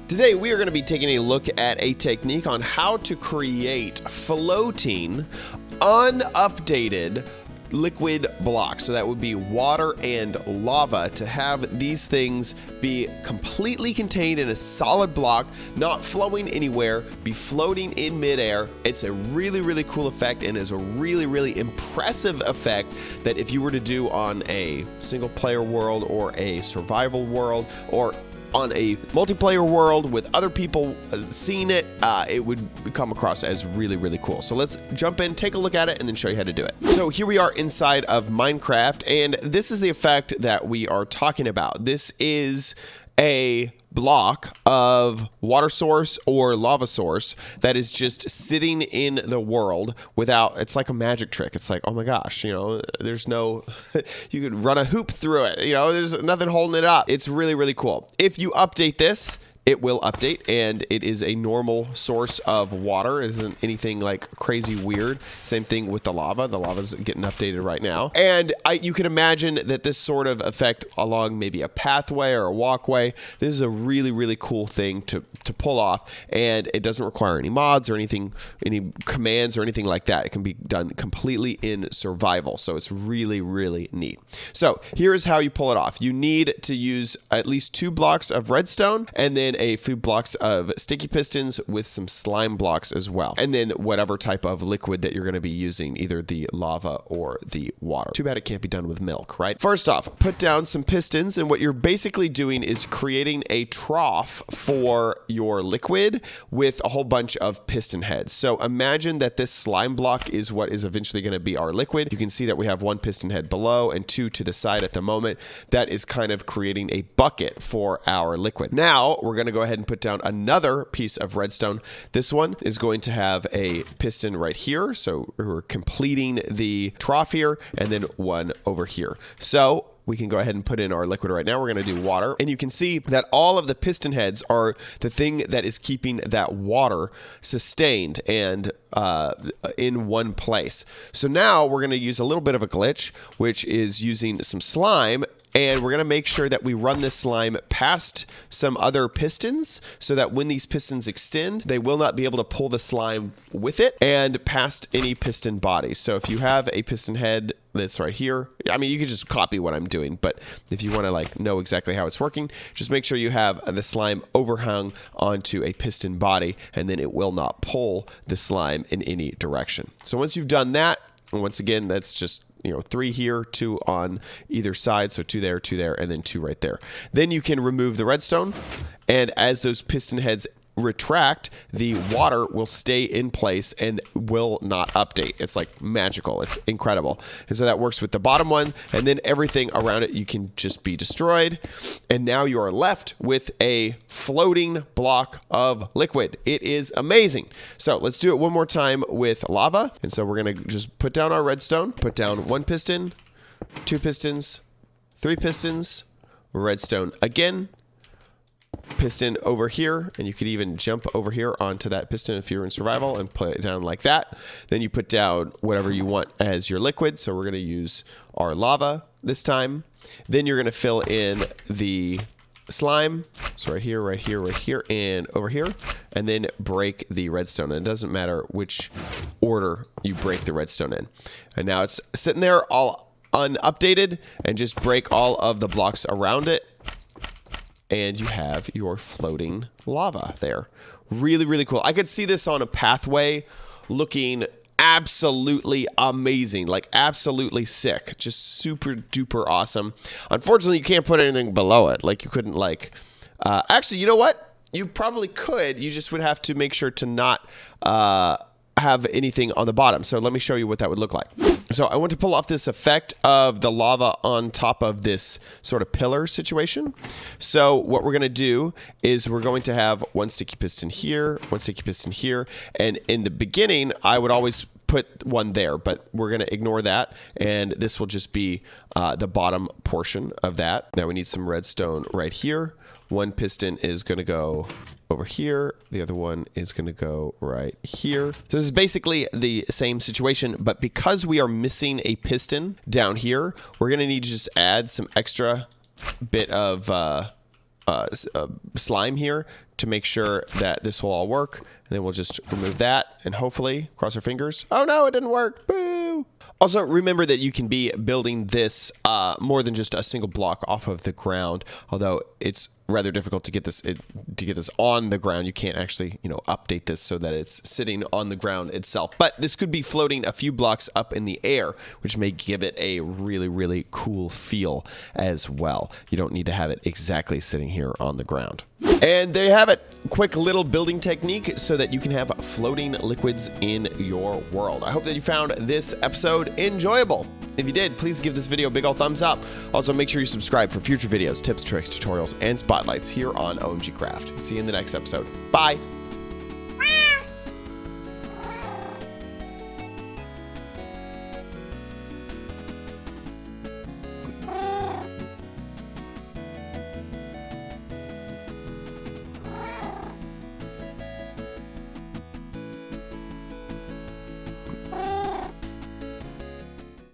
Today we are going to be taking a look at a technique on how to create floating, unupdated liquid blocks. So that would be water and lava, to have these things be completely contained in a solid block, not flowing anywhere, be floating in midair. It's a really, really cool effect and is a really, really impressive effect that if you were to do on a single player world or a survival world or on a multiplayer world with other people seeing it, it would come across as really, really cool. So let's jump in, take a look at it, and then show you how to do it. So here we are inside of Minecraft, and this is the effect that we are talking about. This is a block of water source or lava source that is just sitting in the world without, it's like a magic trick. It's like, oh my gosh, you know, there's no, you could run a hoop through it, you know, there's nothing holding it up. It's really, really cool. If you update this, it will update, and it is a normal source of water. It isn't anything like crazy weird. Same thing with the lava. The lava's getting updated right now. And you can imagine that this sort of effect along maybe a pathway or a walkway, this is a really, really cool thing to pull off, and it doesn't require any mods or anything, any commands or anything like that. It can be done completely in survival. So it's really, really neat. So here's how you pull it off. You need to use at least 2 blocks of redstone, and then a few blocks of sticky pistons with some slime blocks as well. And then whatever type of liquid that you're going to be using, either the lava or the water. Too bad it can't be done with milk, right? First off, put down some pistons, and what you're basically doing is creating a trough for your liquid with a whole bunch of piston heads. So imagine that this slime block is what is eventually going to be our liquid. You can see that we have 1 piston head below and 2 to the side at the moment. That is kind of creating a bucket for our liquid. Now we're going to go ahead and put down another piece of redstone. This one is going to have a piston right here. So we're completing the trough here, and then 1 over here. So we can go ahead and put in our liquid right now. We're going to do water. And you can see that all of the piston heads are the thing that is keeping that water sustained and in one place. So now we're going to use a little bit of a glitch, which is using some slime. And we're going to make sure that we run this slime past some other pistons so that when these pistons extend, they will not be able to pull the slime with it, and past any piston body. So if you have a piston head that's right here, I mean, you can just copy what I'm doing, but if you want to like know exactly how it's working, just make sure you have the slime overhung onto a piston body, and then it will not pull the slime in any direction. So once you've done that, and once again, that's just, you know, 3 here, 2 on either side. So 2 there, and then 2 right there. Then you can remove the redstone. And as those piston heads retract, the water will stay in place and will not update. It's like magical. It's incredible. And so that works with the bottom one, and then everything around it you can just be destroyed. And now you are left with a floating block of liquid. It is amazing. So let's do it one more time with lava. And so we're going to just put down our redstone, put down 1 piston, 2 pistons, 3 pistons, redstone again, piston over here, and you could even jump over here onto that piston if you're in survival and put it down like that. Then you put down whatever you want as your liquid. So we're going to use our lava this time. Then you're going to fill in the slime. So right here, right here, right here, and over here, and then break the redstone. And it doesn't matter which order you break the redstone in. And now it's sitting there all unupdated, and just break all of the blocks around it, and you have your floating lava there. Really, really cool. I could see this on a pathway looking absolutely amazing, like absolutely sick, just super duper awesome. Unfortunately, you can't put anything below it. Like you couldn't like, actually, you know what? You probably could. You just would have to make sure to not have anything on the bottom. So let me show you what that would look like. So I want to pull off this effect of the lava on top of this sort of pillar situation. So what we're going to do is we're going to have 1 sticky piston here, 1 sticky piston here. And in the beginning, I would always put 1 there, but we're going to ignore that. And this will just be the bottom portion of that. Now we need some redstone right here. 1 piston is going to go over here. The other one is going to go right here. So this is basically the same situation, but because we are missing a piston down here, we're going to need to just add some extra bit of slime here to make sure that this will all work. And then we'll just remove that and hopefully cross our fingers. Oh no, it didn't work. Boo! Also, remember that you can be building this more than just a single block off of the ground, although it's rather difficult to get this on the ground. You can't actually, update this so that it's sitting on the ground itself. But this could be floating a few blocks up in the air, which may give it a really, really cool feel as well. You don't need to have it exactly sitting here on the ground. And there you have it. Quick little building technique so that you can have floating liquids in your world. I hope that you found this episode enjoyable. If you did, please give this video a big old thumbs up. Also, make sure you subscribe for future videos, tips, tricks, tutorials, and spotlights here on OMG Craft. See you in the next episode. Bye.